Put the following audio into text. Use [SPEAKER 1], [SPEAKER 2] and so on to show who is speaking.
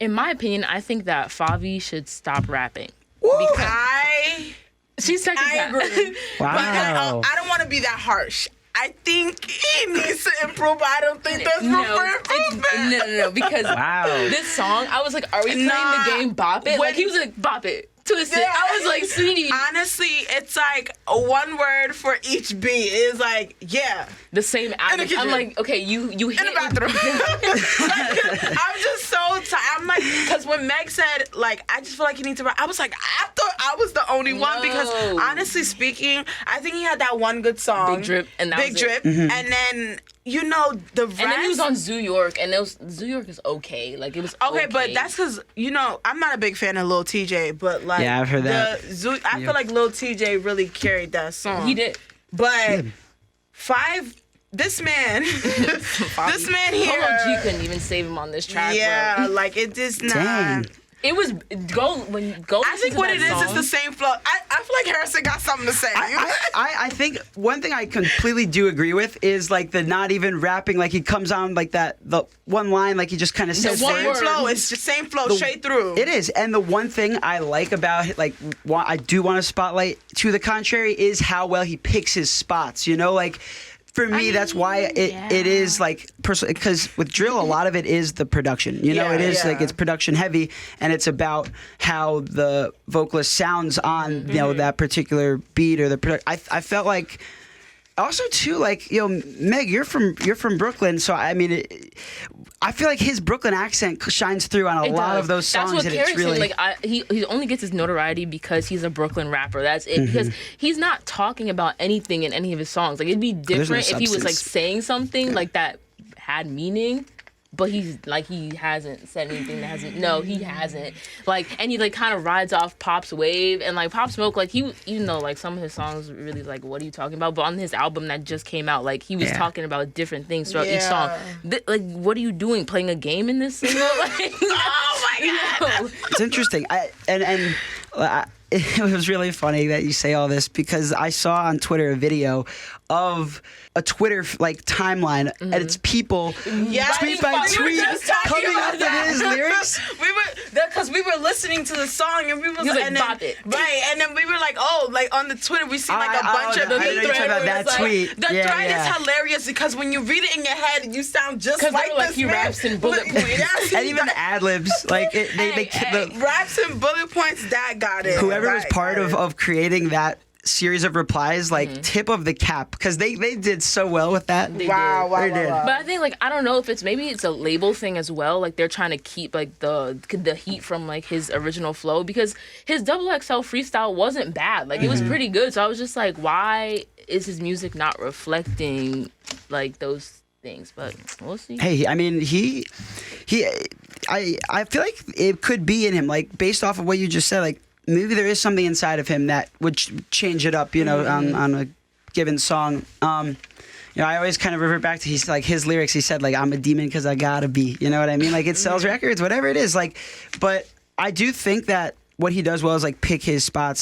[SPEAKER 1] In my opinion, I think that Favi should stop rapping. She's second.
[SPEAKER 2] I agree.
[SPEAKER 3] Wow.
[SPEAKER 2] But I don't want to be that harsh. I think he needs to improve, but I don't think there's room for improvement.
[SPEAKER 1] No, because this song, I was like, are we playing the game Bop It? Like, he was like, Bop It. Twist it. I was like, sweetie.
[SPEAKER 2] Honestly, it's like one word for each beat. It's like,
[SPEAKER 1] the same album. I'm like, okay, you hit
[SPEAKER 2] in the bathroom. I'm just so tired. I'm like, because when Meg said, like, I just feel like you need to rap, I was like, I thought I was the only one, because honestly speaking, I think he had that one good song.
[SPEAKER 1] Big Drip. And that
[SPEAKER 2] Big
[SPEAKER 1] was
[SPEAKER 2] Drip.
[SPEAKER 1] It.
[SPEAKER 2] And then, you know, the rest.
[SPEAKER 1] And then he was on Zoo York, and Zoo York is okay. Like, it was okay.
[SPEAKER 2] But that's because, you know, I'm not a big fan of Lil TJ, but like,
[SPEAKER 3] I've heard that.
[SPEAKER 2] I feel like Lil TJ really carried that song.
[SPEAKER 1] He did.
[SPEAKER 2] But this man here.
[SPEAKER 1] Polo G couldn't even save him on this track.
[SPEAKER 2] Yeah,
[SPEAKER 1] bro.
[SPEAKER 2] like it just not.
[SPEAKER 3] Dang.
[SPEAKER 1] It was go.
[SPEAKER 2] I think what it is the same flow. I feel like Harrison got something to say.
[SPEAKER 3] I think one thing I completely do agree with is like the not even rapping. Like he comes on like the one line, like he just kind of says
[SPEAKER 2] same flow. It's the same flow straight through.
[SPEAKER 3] It is, and the one thing I like about it, like I do want to spotlight to the contrary, is how well he picks his spots. You know, like. For me, that's why it is like personal, because with drill, a lot of it is the production. You know, it is like it's production heavy, and it's about how the vocalist sounds on you know that particular beat or the. I felt like. Also, too, like, Meg, you're from Brooklyn, so I mean, I feel like his Brooklyn accent shines through on a lot of those songs.
[SPEAKER 1] That's what carries him. Like, he only gets his notoriety because he's a Brooklyn rapper. That's it. Because he's not talking about anything in any of his songs. Like, it'd be different if he was like saying something like that had meaning. But he hasn't said anything that hasn't. No, he hasn't. Like, and he like kind of rides off Pop's wave, and like Pop Smoke, like even though like some of his songs really like, what are you talking about? But on his album that just came out, like he was talking about different things throughout each song. Like, what are you doing? Playing a game in this single? Like, oh my god!
[SPEAKER 3] It's interesting. It was really funny that you say all this because I saw on Twitter a video of a Twitter like timeline and it's people tweet by tweet coming up with his lyrics.
[SPEAKER 2] Because we were listening to the song and we was like,
[SPEAKER 1] Bop It.
[SPEAKER 2] Right, and then we were like, like on the Twitter we see like a bunch of
[SPEAKER 3] the tweet.
[SPEAKER 2] The thread is hilarious because when you read it in your head, you sound just like this
[SPEAKER 1] he raps in bullet points.
[SPEAKER 3] And even the ad libs, like they
[SPEAKER 2] raps and bullet points. That got it.
[SPEAKER 3] Whoever was part of creating that series of replies, like tip of the cap, because they did so well with that.
[SPEAKER 2] Wow.
[SPEAKER 3] Did.
[SPEAKER 1] But I think like I don't know if it's a label thing as well. Like they're trying to keep like the heat from like his original flow because his XXL freestyle wasn't bad. Like it was pretty good. So I was just like, why is his music not reflecting like those things? But we'll see.
[SPEAKER 3] Hey, I mean I feel like it could be in him, like based off of what you just said, like maybe there is something inside of him that would change it up, you know, on a given song. You know, I always kind of revert back to his lyrics. He said like, "I'm a demon because I gotta be." You know what I mean? Like it sells records, whatever it is. Like, but I do think that what he does well is like pick his spots.